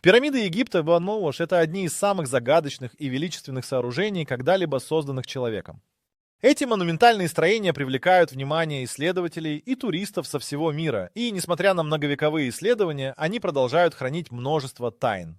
Пирамиды Египта, это одни из самых загадочных и величественных сооружений, когда-либо созданных человеком. Эти монументальные строения привлекают внимание исследователей и туристов со всего мира, и, несмотря на многовековые исследования, они продолжают хранить множество тайн.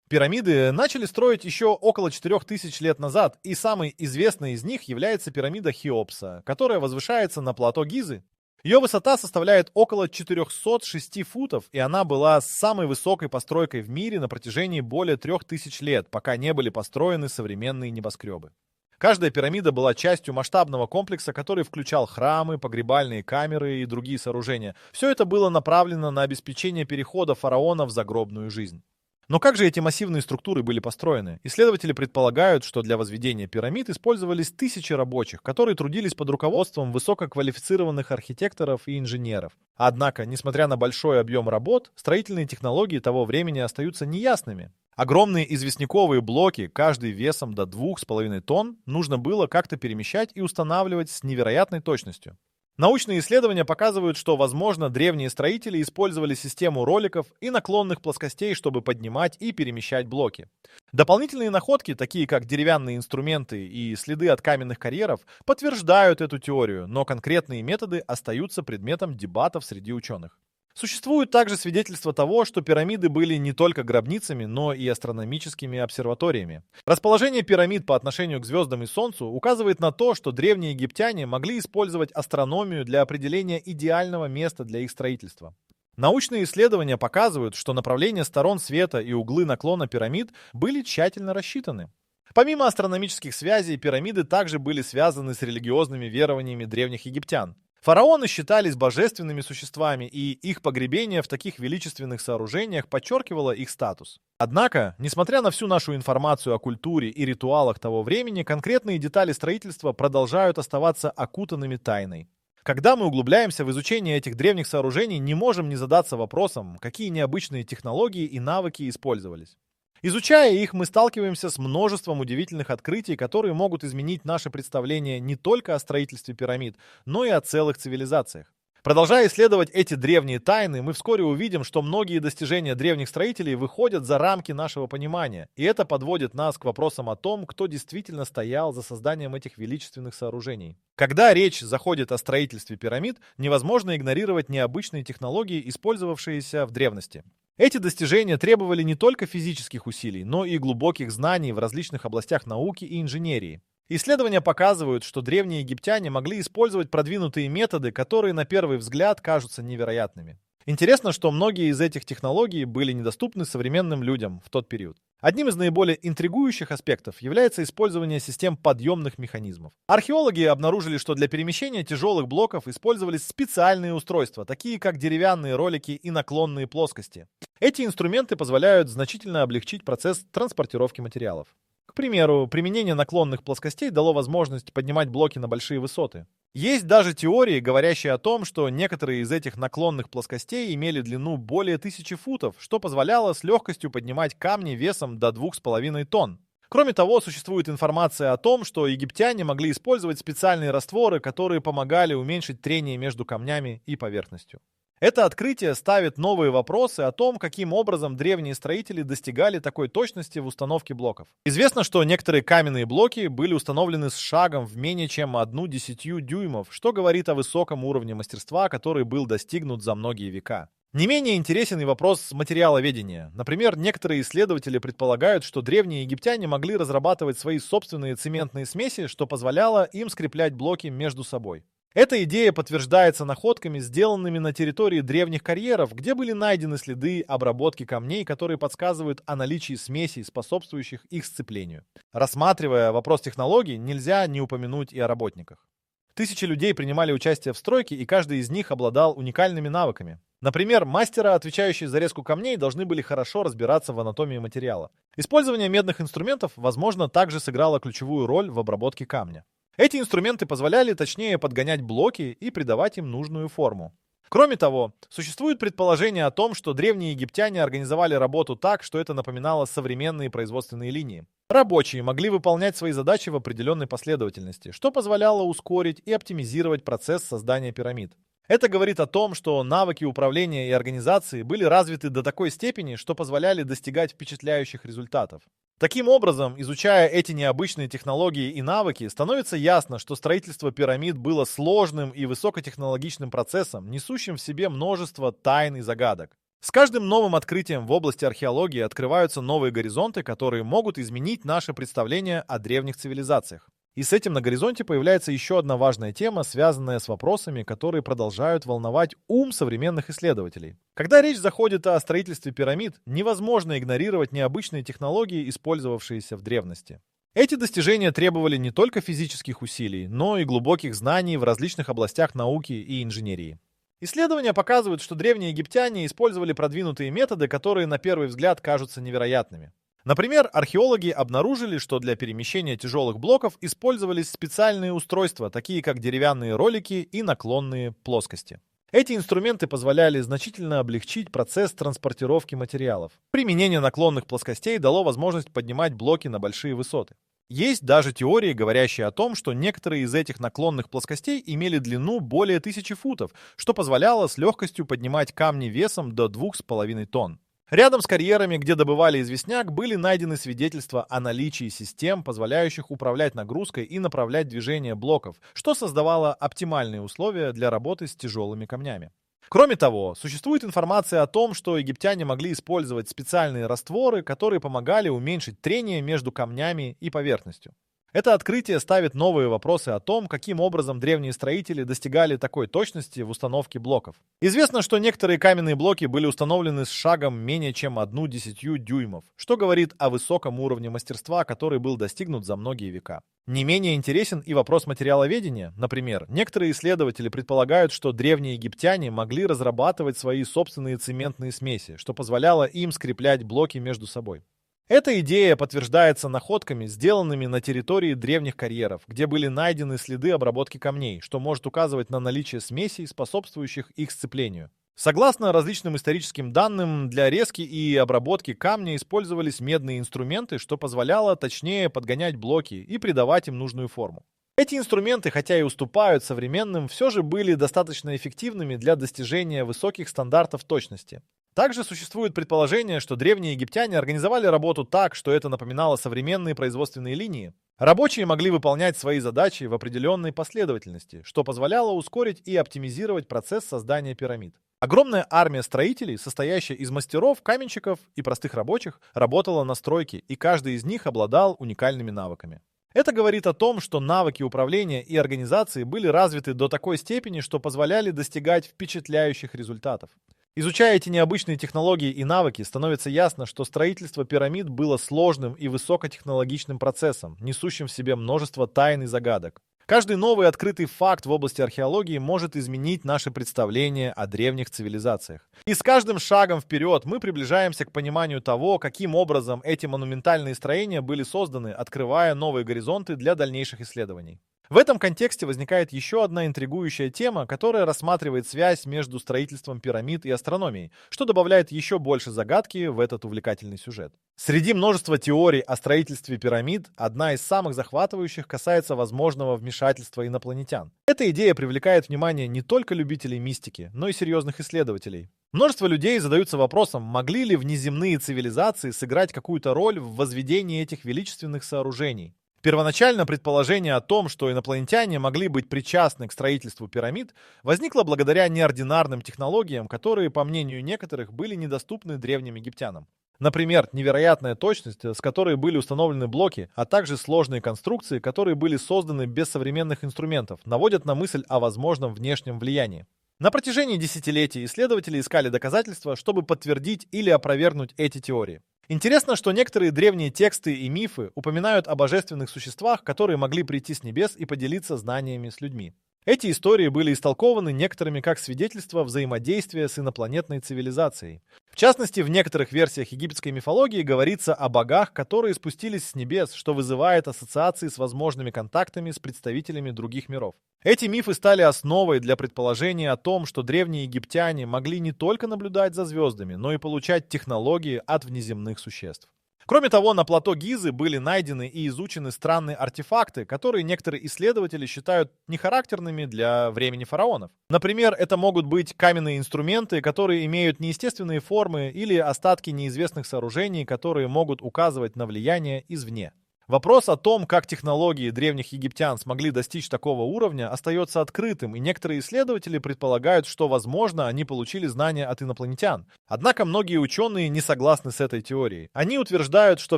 Пирамиды начали строить еще около 4000 лет назад, и самой известной из них является пирамида Хеопса, которая возвышается на плато Гизы. Ее высота составляет около 406 футов, и она была самой высокой постройкой в мире на протяжении более 3000 лет, пока не были построены современные небоскребы. Каждая пирамида была частью масштабного комплекса, который включал храмы, погребальные камеры и другие сооружения. Все это было направлено на обеспечение перехода фараона в загробную жизнь. Но как же эти массивные структуры были построены? Исследователи предполагают, что для возведения пирамид использовались тысячи рабочих, которые трудились под руководством высококвалифицированных архитекторов и инженеров. Однако, несмотря на большой объем работ, строительные технологии того времени остаются неясными. Огромные известняковые блоки, каждый весом до 2,5 тонн, нужно было как-то перемещать и устанавливать с невероятной точностью. Научные исследования показывают, что, возможно, древние строители использовали систему роликов и наклонных плоскостей, чтобы поднимать и перемещать блоки. Дополнительные находки, такие как деревянные инструменты и следы от каменных карьеров, подтверждают эту теорию, но конкретные методы остаются предметом дебатов среди ученых. Существуют также свидетельства того, что пирамиды были не только гробницами, но и астрономическими обсерваториями. Расположение пирамид по отношению к звездам и Солнцу указывает на то, что древние египтяне могли использовать астрономию для определения идеального места для их строительства. Научные исследования показывают, что направление сторон света и углы наклона пирамид были тщательно рассчитаны. Помимо астрономических связей, пирамиды также были связаны с религиозными верованиями древних египтян. Фараоны считались божественными существами, и их погребение в таких величественных сооружениях подчеркивало их статус. Однако, несмотря на всю нашу информацию о культуре и ритуалах того времени, конкретные детали строительства продолжают оставаться окутанными тайной. Когда мы углубляемся в изучение этих древних сооружений, не можем не задаться вопросом, какие необычные технологии и навыки использовались. Изучая их, мы сталкиваемся с множеством удивительных открытий, которые могут изменить наше представление не только о строительстве пирамид, но и о целых цивилизациях. Продолжая исследовать эти древние тайны, мы вскоре увидим, что многие достижения древних строителей выходят за рамки нашего понимания, и это подводит нас к вопросам о том, кто действительно стоял за созданием этих величественных сооружений. Когда речь заходит о строительстве пирамид, невозможно игнорировать необычные технологии, использовавшиеся в древности. Эти достижения требовали не только физических усилий, но и глубоких знаний в различных областях науки и инженерии. Исследования показывают, что древние египтяне могли использовать продвинутые методы, которые на первый взгляд кажутся невероятными. Интересно, что многие из этих технологий были недоступны современным людям в тот период. Одним из наиболее интригующих аспектов является использование систем подъемных механизмов. Археологи обнаружили, что для перемещения тяжелых блоков использовались специальные устройства, такие как деревянные ролики и наклонные плоскости. Эти инструменты позволяют значительно облегчить процесс транспортировки материалов. К примеру, применение наклонных плоскостей дало возможность поднимать блоки на большие высоты. Есть даже теории, говорящие о том, что некоторые из этих наклонных плоскостей имели длину более 1000 футов, что позволяло с легкостью поднимать камни весом до 2,5 тонн. Кроме того, существует информация о том, что египтяне могли использовать специальные растворы, которые помогали уменьшить трение между камнями и поверхностью. Это открытие ставит новые вопросы о том, каким образом древние строители достигали такой точности в установке блоков. Известно, что некоторые каменные блоки были установлены с шагом в менее чем 1/10 дюймов, что говорит о высоком уровне мастерства, который был достигнут за многие века. Не менее интересен и вопрос материаловедения. Например, некоторые исследователи предполагают, что древние египтяне могли разрабатывать свои собственные цементные смеси, что позволяло им скреплять блоки между собой. Эта идея подтверждается находками, сделанными на территории древних карьеров, где были найдены следы обработки камней, которые подсказывают о наличии смесей, способствующих их сцеплению. Рассматривая вопрос технологий, нельзя не упомянуть и о работниках. Тысячи людей принимали участие в стройке, и каждый из них обладал уникальными навыками. Например, мастера, отвечающие за резку камней, должны были хорошо разбираться в анатомии материала. Использование медных инструментов, возможно, также сыграло ключевую роль в обработке камня. Эти инструменты позволяли точнее подгонять блоки и придавать им нужную форму. Кроме того, существует предположение о том, что древние египтяне организовали работу так, что это напоминало современные производственные линии. Рабочие могли выполнять свои задачи в определенной последовательности, что позволяло ускорить и оптимизировать процесс создания пирамид. Это говорит о том, что навыки управления и организации были развиты до такой степени, что позволяли достигать впечатляющих результатов. Таким образом, изучая эти необычные технологии и навыки, становится ясно, что строительство пирамид было сложным и высокотехнологичным процессом, несущим в себе множество тайн и загадок. С каждым новым открытием в области археологии открываются новые горизонты, которые могут изменить наше представление о древних цивилизациях. И с этим на горизонте появляется еще одна важная тема, связанная с вопросами, которые продолжают волновать ум современных исследователей. Когда речь заходит о строительстве пирамид, невозможно игнорировать необычные технологии, использовавшиеся в древности. Эти достижения требовали не только физических усилий, но и глубоких знаний в различных областях науки и инженерии. Исследования показывают, что древние египтяне использовали продвинутые методы, которые на первый взгляд кажутся невероятными. Например, археологи обнаружили, что для перемещения тяжелых блоков использовались специальные устройства, такие как деревянные ролики и наклонные плоскости. Эти инструменты позволяли значительно облегчить процесс транспортировки материалов. Применение наклонных плоскостей дало возможность поднимать блоки на большие высоты. Есть даже теории, говорящие о том, что некоторые из этих наклонных плоскостей имели длину более 1000 футов, что позволяло с легкостью поднимать камни весом до 2,5 тонн. Рядом с карьерами, где добывали известняк, были найдены свидетельства о наличии систем, позволяющих управлять нагрузкой и направлять движение блоков, что создавало оптимальные условия для работы с тяжелыми камнями. Кроме того, существует информация о том, что египтяне могли использовать специальные растворы, которые помогали уменьшить трение между камнями и поверхностью. Это открытие ставит новые вопросы о том, каким образом древние строители достигали такой точности в установке блоков. Известно, что некоторые каменные блоки были установлены с шагом менее чем 1/10 дюймов, что говорит о высоком уровне мастерства, который был достигнут за многие века. Не менее интересен и вопрос материаловедения. Например, некоторые исследователи предполагают, что древние египтяне могли разрабатывать свои собственные цементные смеси, что позволяло им скреплять блоки между собой. Эта идея подтверждается находками, сделанными на территории древних карьеров, где были найдены следы обработки камней, что может указывать на наличие смесей, способствующих их сцеплению. Согласно различным историческим данным, для резки и обработки камня использовались медные инструменты, что позволяло точнее подгонять блоки и придавать им нужную форму. Эти инструменты, хотя и уступают современным, все же были достаточно эффективными для достижения высоких стандартов точности. Также существует предположение, что древние египтяне организовали работу так, что это напоминало современные производственные линии. Рабочие могли выполнять свои задачи в определенной последовательности, что позволяло ускорить и оптимизировать процесс создания пирамид. Огромная армия строителей, состоящая из мастеров, каменщиков и простых рабочих, работала на стройке, и каждый из них обладал уникальными навыками. Это говорит о том, что навыки управления и организации были развиты до такой степени, что позволяли достигать впечатляющих результатов. Изучая эти необычные технологии и навыки, становится ясно, что строительство пирамид было сложным и высокотехнологичным процессом, несущим в себе множество тайн и загадок. Каждый новый открытый факт в области археологии может изменить наше представление о древних цивилизациях. И с каждым шагом вперед мы приближаемся к пониманию того, каким образом эти монументальные строения были созданы, открывая новые горизонты для дальнейших исследований. В этом контексте возникает еще одна интригующая тема, которая рассматривает связь между строительством пирамид и астрономией, что добавляет еще больше загадки в этот увлекательный сюжет. Среди множества теорий о строительстве пирамид, одна из самых захватывающих касается возможного вмешательства инопланетян. Эта идея привлекает внимание не только любителей мистики, но и серьезных исследователей. Множество людей задаются вопросом, могли ли внеземные цивилизации сыграть какую-то роль в возведении этих величественных сооружений. Первоначально предположение о том, что инопланетяне могли быть причастны к строительству пирамид, возникло благодаря неординарным технологиям, которые, по мнению некоторых, были недоступны древним египтянам. Например, невероятная точность, с которой были установлены блоки, а также сложные конструкции, которые были созданы без современных инструментов, наводят на мысль о возможном внешнем влиянии. На протяжении десятилетий исследователи искали доказательства, чтобы подтвердить или опровергнуть эти теории. Интересно, что некоторые древние тексты и мифы упоминают о божественных существах, которые могли прийти с небес и поделиться знаниями с людьми. Эти истории были истолкованы некоторыми как свидетельство взаимодействия с инопланетной цивилизацией. В частности, в некоторых версиях египетской мифологии говорится о богах, которые спустились с небес, что вызывает ассоциации с возможными контактами с представителями других миров. Эти мифы стали основой для предположения о том, что древние египтяне могли не только наблюдать за звездами, но и получать технологии от внеземных существ. Кроме того, на плато Гизы были найдены и изучены странные артефакты, которые некоторые исследователи считают нехарактерными для времени фараонов. Например, это могут быть каменные инструменты, которые имеют неестественные формы, или остатки неизвестных сооружений, которые могут указывать на влияние извне. Вопрос о том, как технологии древних египтян смогли достичь такого уровня, остается открытым, и некоторые исследователи предполагают, что, возможно, они получили знания от инопланетян. Однако многие ученые не согласны с этой теорией. Они утверждают, что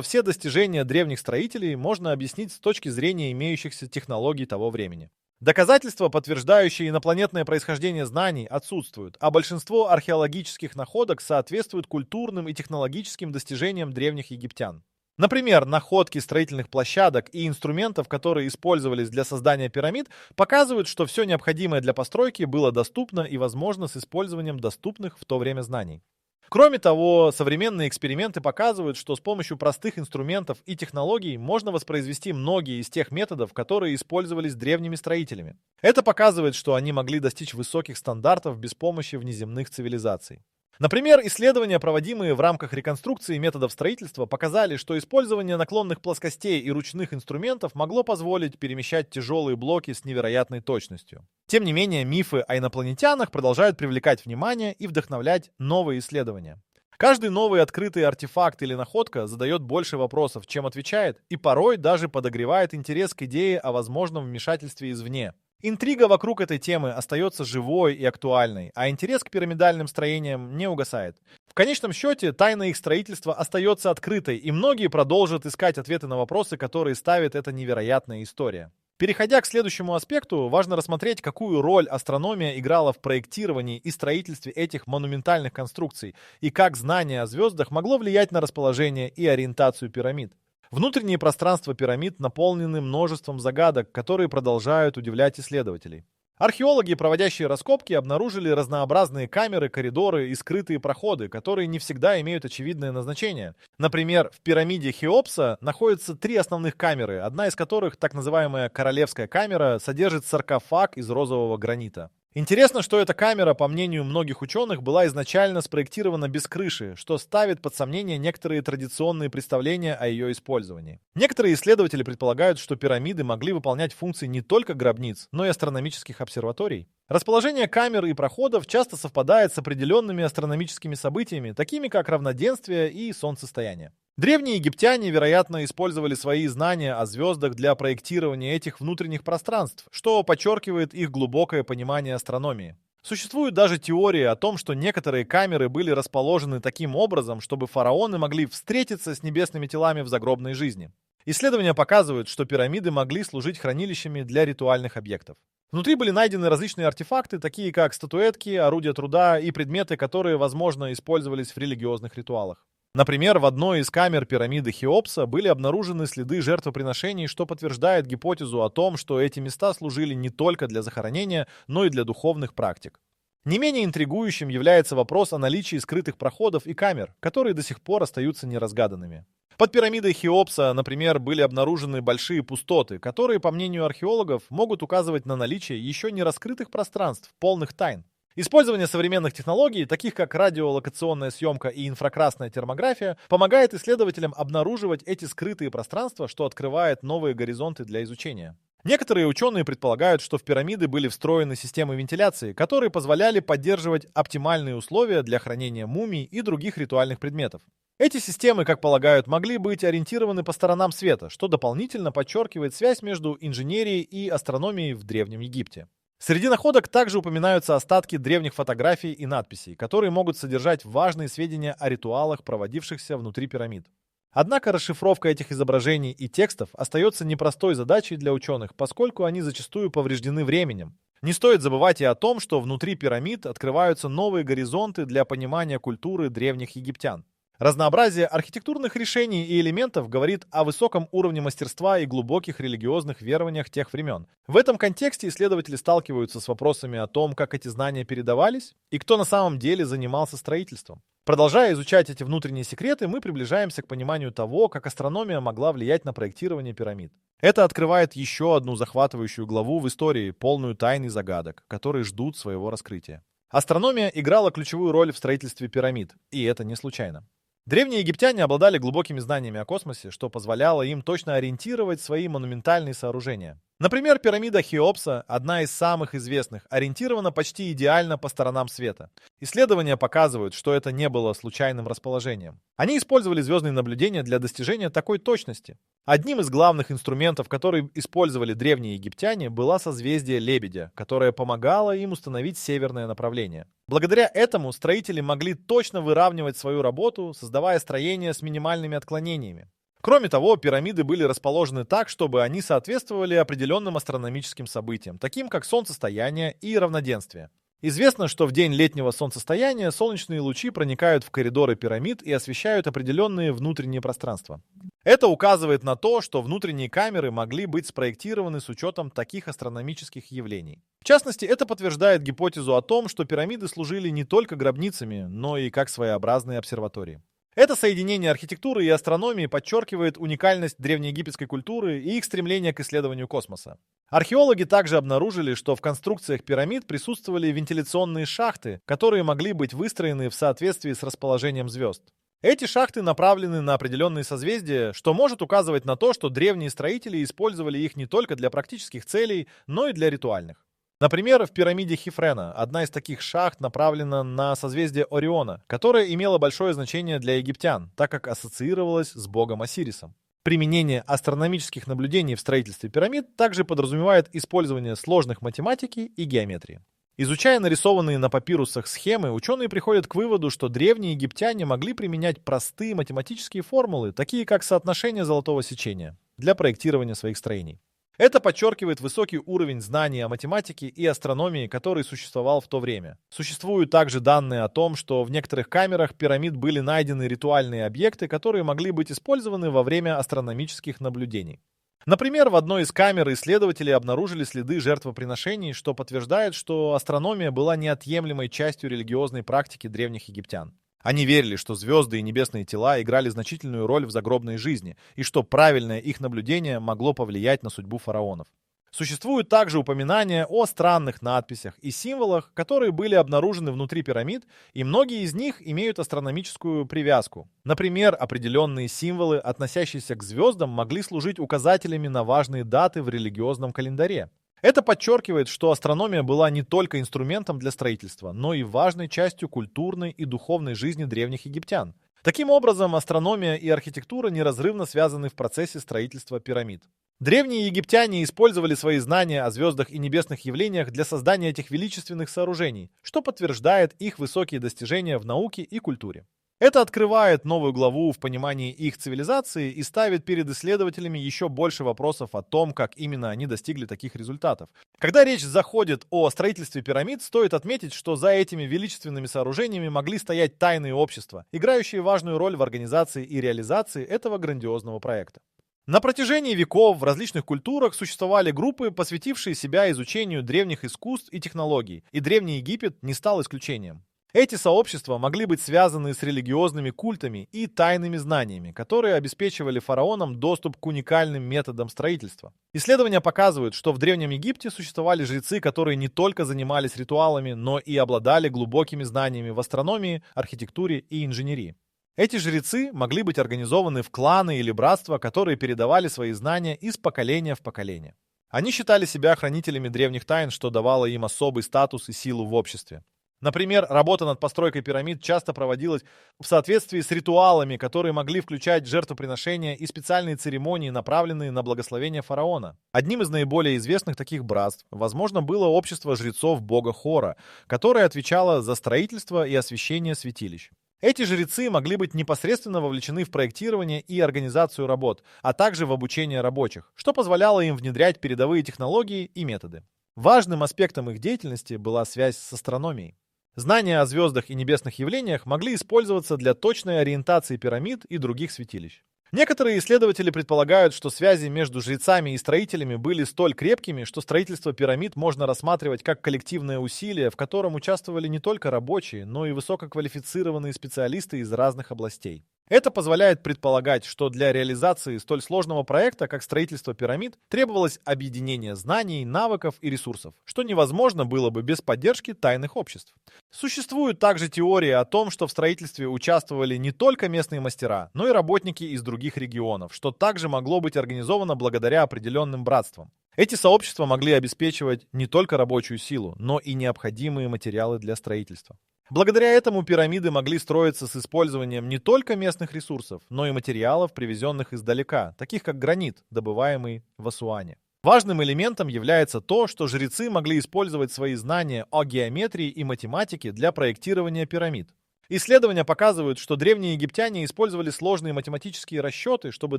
все достижения древних строителей можно объяснить с точки зрения имеющихся технологий того времени. Доказательства, подтверждающие инопланетное происхождение знаний, отсутствуют, а большинство археологических находок соответствуют культурным и технологическим достижениям древних египтян. Например, находки строительных площадок и инструментов, которые использовались для создания пирамид, показывают, что все необходимое для постройки было доступно и возможно с использованием доступных в то время знаний. Кроме того, современные эксперименты показывают, что с помощью простых инструментов и технологий можно воспроизвести многие из тех методов, которые использовались древними строителями. Это показывает, что они могли достичь высоких стандартов без помощи внеземных цивилизаций. Например, исследования, проводимые в рамках реконструкции методов строительства, показали, что использование наклонных плоскостей и ручных инструментов могло позволить перемещать тяжелые блоки с невероятной точностью. Тем не менее, мифы о инопланетянах продолжают привлекать внимание и вдохновлять новые исследования. Каждый новый открытый артефакт или находка задает больше вопросов, чем отвечает, и порой даже подогревает интерес к идее о возможном вмешательстве извне. Интрига вокруг этой темы остается живой и актуальной, а интерес к пирамидальным строениям не угасает. В конечном счете, тайна их строительства остается открытой, и многие продолжат искать ответы на вопросы, которые ставит эта невероятная история. Переходя к следующему аспекту, важно рассмотреть, какую роль астрономия играла в проектировании и строительстве этих монументальных конструкций, и как знание о звездах могло влиять на расположение и ориентацию пирамид. Внутренние пространства пирамид наполнены множеством загадок, которые продолжают удивлять исследователей. Археологи, проводящие раскопки, обнаружили разнообразные камеры, коридоры и скрытые проходы, которые не всегда имеют очевидное назначение. Например, в пирамиде Хеопса находятся 3 основных камеры, одна из которых, так называемая королевская камера, содержит саркофаг из розового гранита. Интересно, что эта камера, по мнению многих ученых, была изначально спроектирована без крыши, что ставит под сомнение некоторые традиционные представления о ее использовании. Некоторые исследователи предполагают, что пирамиды могли выполнять функции не только гробниц, но и астрономических обсерваторий. Расположение камер и проходов часто совпадает с определенными астрономическими событиями, такими как равноденствие и солнцестояние. Древние египтяне, вероятно, использовали свои знания о звездах для проектирования этих внутренних пространств, что подчеркивает их глубокое понимание астрономии. Существует даже теория о том, что некоторые камеры были расположены таким образом, чтобы фараоны могли встретиться с небесными телами в загробной жизни. Исследования показывают, что пирамиды могли служить хранилищами для ритуальных объектов. Внутри были найдены различные артефакты, такие как статуэтки, орудия труда и предметы, которые, возможно, использовались в религиозных ритуалах. Например, в одной из камер пирамиды Хеопса были обнаружены следы жертвоприношений, что подтверждает гипотезу о том, что эти места служили не только для захоронения, но и для духовных практик. Не менее интригующим является вопрос о наличии скрытых проходов и камер, которые до сих пор остаются неразгаданными. Под пирамидой Хеопса, например, были обнаружены большие пустоты, которые, по мнению археологов, могут указывать на наличие еще не раскрытых пространств, полных тайн. Использование современных технологий, таких как радиолокационная съемка и инфракрасная термография, помогает исследователям обнаруживать эти скрытые пространства, что открывает новые горизонты для изучения. Некоторые ученые предполагают, что в пирамиды были встроены системы вентиляции, которые позволяли поддерживать оптимальные условия для хранения мумий и других ритуальных предметов. Эти системы, как полагают, могли быть ориентированы по сторонам света, что дополнительно подчеркивает связь между инженерией и астрономией в Древнем Египте. Среди находок также упоминаются остатки древних фотографий и надписей, которые могут содержать важные сведения о ритуалах, проводившихся внутри пирамид. Однако расшифровка этих изображений и текстов остается непростой задачей для ученых, поскольку они зачастую повреждены временем. Не стоит забывать и о том, что внутри пирамид открываются новые горизонты для понимания культуры древних египтян. Разнообразие архитектурных решений и элементов говорит о высоком уровне мастерства и глубоких религиозных верованиях тех времен. В этом контексте исследователи сталкиваются с вопросами о том, как эти знания передавались и кто на самом деле занимался строительством. Продолжая изучать эти внутренние секреты, мы приближаемся к пониманию того, как астрономия могла влиять на проектирование пирамид. Это открывает еще одну захватывающую главу в истории, полную тайн и загадок, которые ждут своего раскрытия. Астрономия играла ключевую роль в строительстве пирамид, и это не случайно. Древние египтяне обладали глубокими знаниями о космосе, что позволяло им точно ориентировать свои монументальные сооружения. Например, пирамида Хеопса, одна из самых известных, ориентирована почти идеально по сторонам света. Исследования показывают, что это не было случайным расположением. Они использовали звездные наблюдения для достижения такой точности. Одним из главных инструментов, которые использовали древние египтяне, было созвездие Лебедя, которое помогало им установить северное направление. Благодаря этому строители могли точно выравнивать свою работу, создавая строения с минимальными отклонениями. Кроме того, пирамиды были расположены так, чтобы они соответствовали определенным астрономическим событиям, таким как солнцестояние и равноденствие. Известно, что в день летнего солнцестояния солнечные лучи проникают в коридоры пирамид и освещают определенные внутренние пространства. Это указывает на то, что внутренние камеры могли быть спроектированы с учетом таких астрономических явлений. В частности, это подтверждает гипотезу о том, что пирамиды служили не только гробницами, но и как своеобразные обсерватории. Это соединение архитектуры и астрономии подчеркивает уникальность древнеегипетской культуры и их стремление к исследованию космоса. Археологи также обнаружили, что в конструкциях пирамид присутствовали вентиляционные шахты, которые могли быть выстроены в соответствии с расположением звезд. Эти шахты направлены на определенные созвездия, что может указывать на то, что древние строители использовали их не только для практических целей, но и для ритуальных. Например, в пирамиде Хифрена одна из таких шахт направлена на созвездие Ориона, которое имело большое значение для египтян, так как ассоциировалось с богом Осирисом. Применение астрономических наблюдений в строительстве пирамид также подразумевает использование сложных математики и геометрии. Изучая нарисованные на папирусах схемы, ученые приходят к выводу, что древние египтяне могли применять простые математические формулы, такие как соотношение золотого сечения, для проектирования своих строений. Это подчеркивает высокий уровень знаний о математике и астрономии, который существовал в то время. Существуют также данные о том, что в некоторых камерах пирамид были найдены ритуальные объекты, которые могли быть использованы во время астрономических наблюдений. Например, в одной из камер исследователи обнаружили следы жертвоприношений, что подтверждает, что астрономия была неотъемлемой частью религиозной практики древних египтян. Они верили, что звезды и небесные тела играли значительную роль в загробной жизни, и что правильное их наблюдение могло повлиять на судьбу фараонов. Существуют также упоминания о странных надписях и символах, которые были обнаружены внутри пирамид, и многие из них имеют астрономическую привязку. Например, определенные символы, относящиеся к звездам, могли служить указателями на важные даты в религиозном календаре. Это подчеркивает, что астрономия была не только инструментом для строительства, но и важной частью культурной и духовной жизни древних египтян. Таким образом, астрономия и архитектура неразрывно связаны в процессе строительства пирамид. Древние египтяне использовали свои знания о звездах и небесных явлениях для создания этих величественных сооружений, что подтверждает их высокие достижения в науке и культуре. Это открывает новую главу в понимании их цивилизации и ставит перед исследователями еще больше вопросов о том, как именно они достигли таких результатов. Когда речь заходит о строительстве пирамид, стоит отметить, что за этими величественными сооружениями могли стоять тайные общества, играющие важную роль в организации и реализации этого грандиозного проекта. На протяжении веков в различных культурах существовали группы, посвятившие себя изучению древних искусств и технологий, и Древний Египет не стал исключением. Эти сообщества могли быть связаны с религиозными культами и тайными знаниями, которые обеспечивали фараонам доступ к уникальным методам строительства. Исследования показывают, что в Древнем Египте существовали жрецы, которые не только занимались ритуалами, но и обладали глубокими знаниями в астрономии, архитектуре и инженерии. Эти жрецы могли быть организованы в кланы или братства, которые передавали свои знания из поколения в поколение. Они считали себя хранителями древних тайн, что давало им особый статус и силу в обществе. Например, работа над постройкой пирамид часто проводилась в соответствии с ритуалами, которые могли включать жертвоприношения и специальные церемонии, направленные на благословение фараона. Одним из наиболее известных таких братств, возможно, было общество жрецов бога Хора, которое отвечало за строительство и освящение святилищ. Эти жрецы могли быть непосредственно вовлечены в проектирование и организацию работ, а также в обучение рабочих, что позволяло им внедрять передовые технологии и методы. Важным аспектом их деятельности была связь с астрономией. Знания о звездах и небесных явлениях могли использоваться для точной ориентации пирамид и других святилищ. Некоторые исследователи предполагают, что связи между жрецами и строителями были столь крепкими, что строительство пирамид можно рассматривать как коллективное усилие, в котором участвовали не только рабочие, но и высококвалифицированные специалисты из разных областей. Это позволяет предполагать, что для реализации столь сложного проекта, как строительство пирамид, требовалось объединение знаний, навыков и ресурсов, что невозможно было бы без поддержки тайных обществ. Существуют также теории о том, что в строительстве участвовали не только местные мастера, но и работники из других регионов, что также могло быть организовано благодаря определенным братствам. Эти сообщества могли обеспечивать не только рабочую силу, но и необходимые материалы для строительства. Благодаря этому пирамиды могли строиться с использованием не только местных ресурсов, но и материалов, привезенных издалека, таких как гранит, добываемый в Асуане. Важным элементом является то, что жрецы могли использовать свои знания о геометрии и математике для проектирования пирамид. Исследования показывают, что древние египтяне использовали сложные математические расчеты, чтобы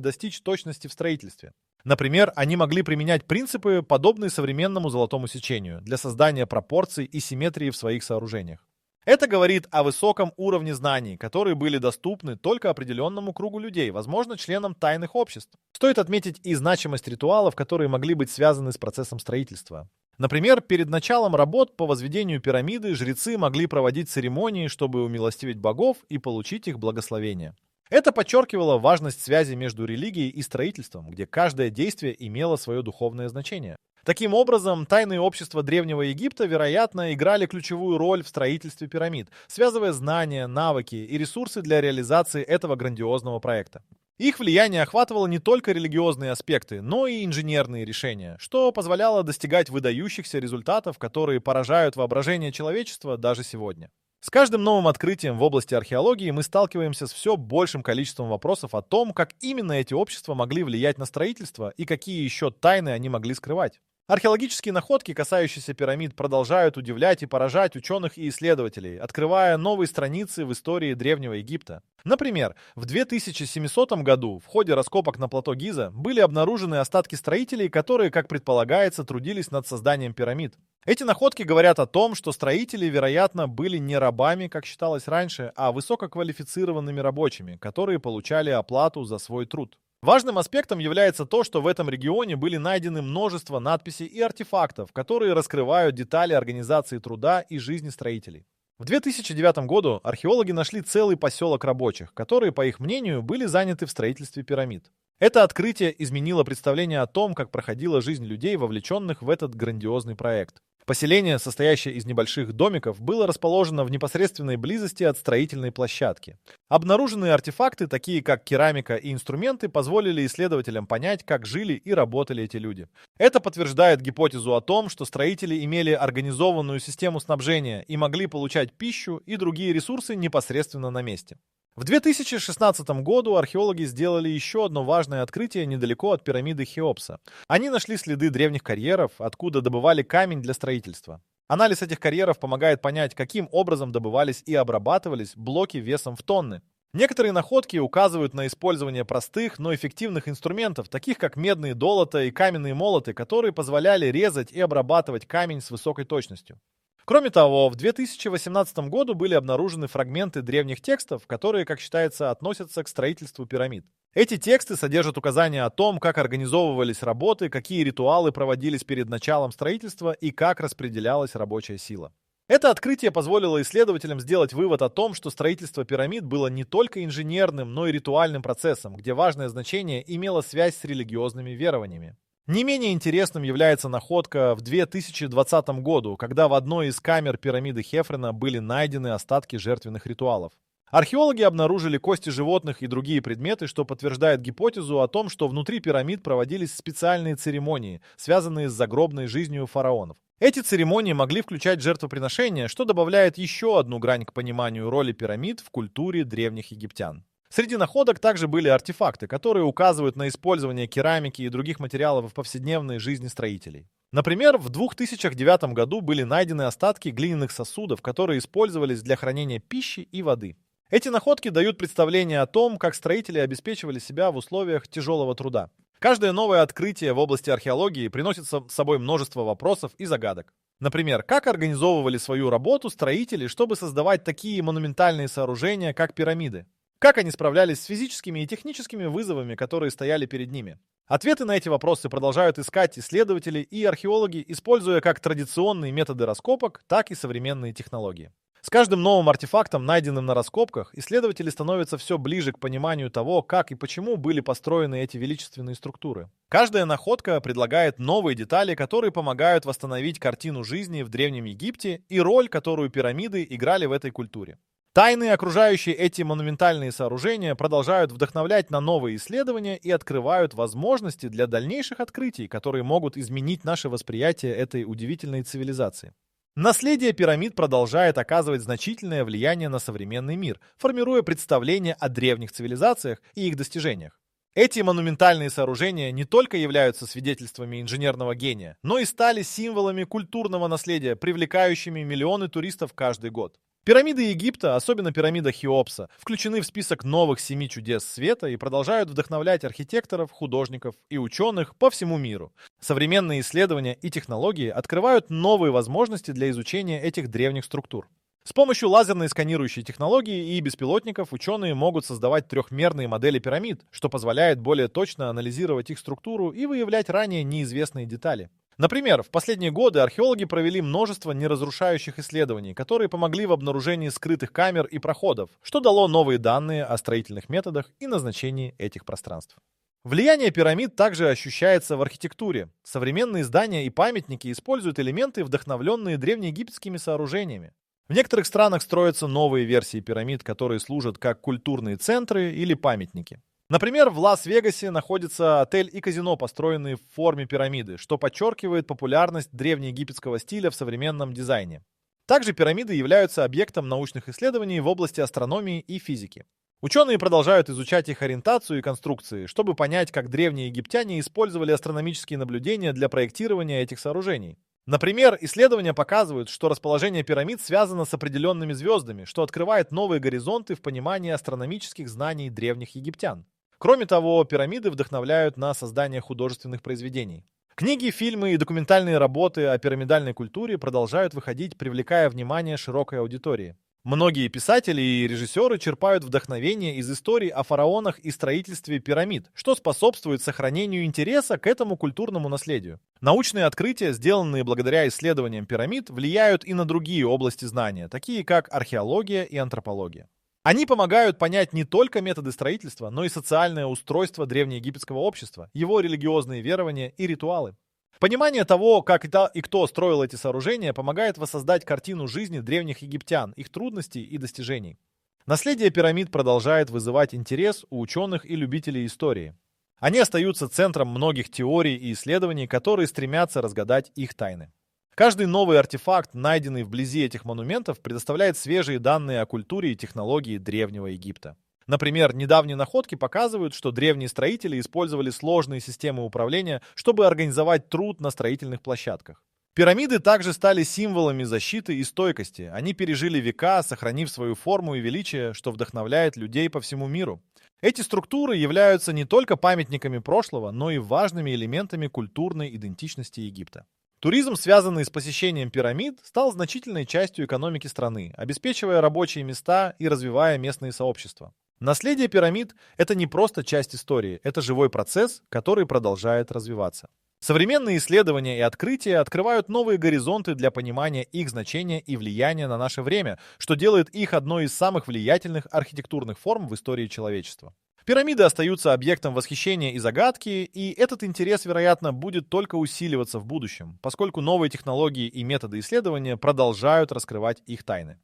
достичь точности в строительстве. Например, они могли применять принципы, подобные современному золотому сечению, для создания пропорций и симметрии в своих сооружениях. Это говорит о высоком уровне знаний, которые были доступны только определенному кругу людей, возможно, членам тайных обществ. Стоит отметить и значимость ритуалов, которые могли быть связаны с процессом строительства. Например, перед началом работ по возведению пирамиды жрецы могли проводить церемонии, чтобы умилостивить богов и получить их благословение. Это подчеркивало важность связи между религией и строительством, где каждое действие имело свое духовное значение. Таким образом, тайные общества Древнего Египта, вероятно, играли ключевую роль в строительстве пирамид, связывая знания, навыки и ресурсы для реализации этого грандиозного проекта. Их влияние охватывало не только религиозные аспекты, но и инженерные решения, что позволяло достигать выдающихся результатов, которые поражают воображение человечества даже сегодня. С каждым новым открытием в области археологии мы сталкиваемся с все большим количеством вопросов о том, как именно эти общества могли влиять на строительство и какие еще тайны они могли скрывать. Археологические находки, касающиеся пирамид, продолжают удивлять и поражать ученых и исследователей, открывая новые страницы в истории Древнего Египта. Например, в 2700 году в ходе раскопок на плато Гиза были обнаружены остатки строителей, которые, как предполагается, трудились над созданием пирамид. Эти находки говорят о том, что строители, вероятно, были не рабами, как считалось раньше, а высококвалифицированными рабочими, которые получали оплату за свой труд. Важным аспектом является то, что в этом регионе были найдены множество надписей и артефактов, которые раскрывают детали организации труда и жизни строителей. В 2009 году археологи нашли целый поселок рабочих, которые, по их мнению, были заняты в строительстве пирамид. Это открытие изменило представление о том, как проходила жизнь людей, вовлеченных в этот грандиозный проект. Поселение, состоящее из небольших домиков, было расположено в непосредственной близости от строительной площадки. Обнаруженные артефакты, такие как керамика и инструменты, позволили исследователям понять, как жили и работали эти люди. Это подтверждает гипотезу о том, что строители имели организованную систему снабжения и могли получать пищу и другие ресурсы непосредственно на месте. В 2016 году археологи сделали еще одно важное открытие недалеко от пирамиды Хеопса. Они нашли следы древних карьеров, откуда добывали камень для строительства. Анализ этих карьеров помогает понять, каким образом добывались и обрабатывались блоки весом в тонны. Некоторые находки указывают на использование простых, но эффективных инструментов, таких как медные долота и каменные молоты, которые позволяли резать и обрабатывать камень с высокой точностью. Кроме того, в 2018 году были обнаружены фрагменты древних текстов, которые, как считается, относятся к строительству пирамид. Эти тексты содержат указания о том, как организовывались работы, какие ритуалы проводились перед началом строительства и как распределялась рабочая сила. Это открытие позволило исследователям сделать вывод о том, что строительство пирамид было не только инженерным, но и ритуальным процессом, где важное значение имело связь с религиозными верованиями. Не менее интересным является находка в 2020 году, когда в одной из камер пирамиды Хефрена были найдены остатки жертвенных ритуалов. Археологи обнаружили кости животных и другие предметы, что подтверждает гипотезу о том, что внутри пирамид проводились специальные церемонии, связанные с загробной жизнью фараонов. Эти церемонии могли включать жертвоприношения, что добавляет еще одну грань к пониманию роли пирамид в культуре древних египтян. Среди находок также были артефакты, которые указывают на использование керамики и других материалов в повседневной жизни строителей. Например, в 2009 году были найдены остатки глиняных сосудов, которые использовались для хранения пищи и воды. Эти находки дают представление о том, как строители обеспечивали себя в условиях тяжелого труда. Каждое новое открытие в области археологии приносит с собой множество вопросов и загадок. Например, как организовывали свою работу строители, чтобы создавать такие монументальные сооружения, как пирамиды? Как они справлялись с физическими и техническими вызовами, которые стояли перед ними? Ответы на эти вопросы продолжают искать исследователи и археологи, используя как традиционные методы раскопок, так и современные технологии. С каждым новым артефактом, найденным на раскопках, исследователи становятся все ближе к пониманию того, как и почему были построены эти величественные структуры. Каждая находка предлагает новые детали, которые помогают восстановить картину жизни в Древнем Египте и роль, которую пирамиды играли в этой культуре. Тайны, окружающие эти монументальные сооружения, продолжают вдохновлять на новые исследования и открывают возможности для дальнейших открытий, которые могут изменить наше восприятие этой удивительной цивилизации. Наследие пирамид продолжает оказывать значительное влияние на современный мир, формируя представление о древних цивилизациях и их достижениях. Эти монументальные сооружения не только являются свидетельствами инженерного гения, но и стали символами культурного наследия, привлекающими миллионы туристов каждый год. Пирамиды Египта, особенно пирамида Хеопса, включены в список новых 7 чудес света и продолжают вдохновлять архитекторов, художников и ученых по всему миру. Современные исследования и технологии открывают новые возможности для изучения этих древних структур. С помощью лазерной сканирующей технологии и беспилотников ученые могут создавать трехмерные модели пирамид, что позволяет более точно анализировать их структуру и выявлять ранее неизвестные детали. Например, в последние годы археологи провели множество неразрушающих исследований, которые помогли в обнаружении скрытых камер и проходов, что дало новые данные о строительных методах и назначении этих пространств. Влияние пирамид также ощущается в архитектуре. Современные здания и памятники используют элементы, вдохновленные древнеегипетскими сооружениями. В некоторых странах строятся новые версии пирамид, которые служат как культурные центры или памятники. Например, в Лас-Вегасе находится отель и казино, построенные в форме пирамиды, что подчеркивает популярность древнеегипетского стиля в современном дизайне. Также пирамиды являются объектом научных исследований в области астрономии и физики. Ученые продолжают изучать их ориентацию и конструкции, чтобы понять, как древние египтяне использовали астрономические наблюдения для проектирования этих сооружений. Например, исследования показывают, что расположение пирамид связано с определенными звездами, что открывает новые горизонты в понимании астрономических знаний древних египтян. Кроме того, пирамиды вдохновляют на создание художественных произведений. Книги, фильмы и документальные работы о пирамидальной культуре продолжают выходить, привлекая внимание широкой аудитории. Многие писатели и режиссеры черпают вдохновение из историй о фараонах и строительстве пирамид, что способствует сохранению интереса к этому культурному наследию. Научные открытия, сделанные благодаря исследованиям пирамид, влияют и на другие области знания, такие как археология и антропология. Они помогают понять не только методы строительства, но и социальное устройство древнеегипетского общества, его религиозные верования и ритуалы. Понимание того, как и кто строил эти сооружения, помогает воссоздать картину жизни древних египтян, их трудностей и достижений. Наследие пирамид продолжает вызывать интерес у ученых и любителей истории. Они остаются центром многих теорий и исследований, которые стремятся разгадать их тайны. Каждый новый артефакт, найденный вблизи этих монументов, предоставляет свежие данные о культуре и технологии Древнего Египта. Например, недавние находки показывают, что древние строители использовали сложные системы управления, чтобы организовать труд на строительных площадках. Пирамиды также стали символами защиты и стойкости. Они пережили века, сохранив свою форму и величие, что вдохновляет людей по всему миру. Эти структуры являются не только памятниками прошлого, но и важными элементами культурной идентичности Египта. Туризм, связанный с посещением пирамид, стал значительной частью экономики страны, обеспечивая рабочие места и развивая местные сообщества. Наследие пирамид – это не просто часть истории, это живой процесс, который продолжает развиваться. Современные исследования и открытия открывают новые горизонты для понимания их значения и влияния на наше время, что делает их одной из самых влиятельных архитектурных форм в истории человечества. Пирамиды остаются объектом восхищения и загадки, и этот интерес, вероятно, будет только усиливаться в будущем, поскольку новые технологии и методы исследования продолжают раскрывать их тайны.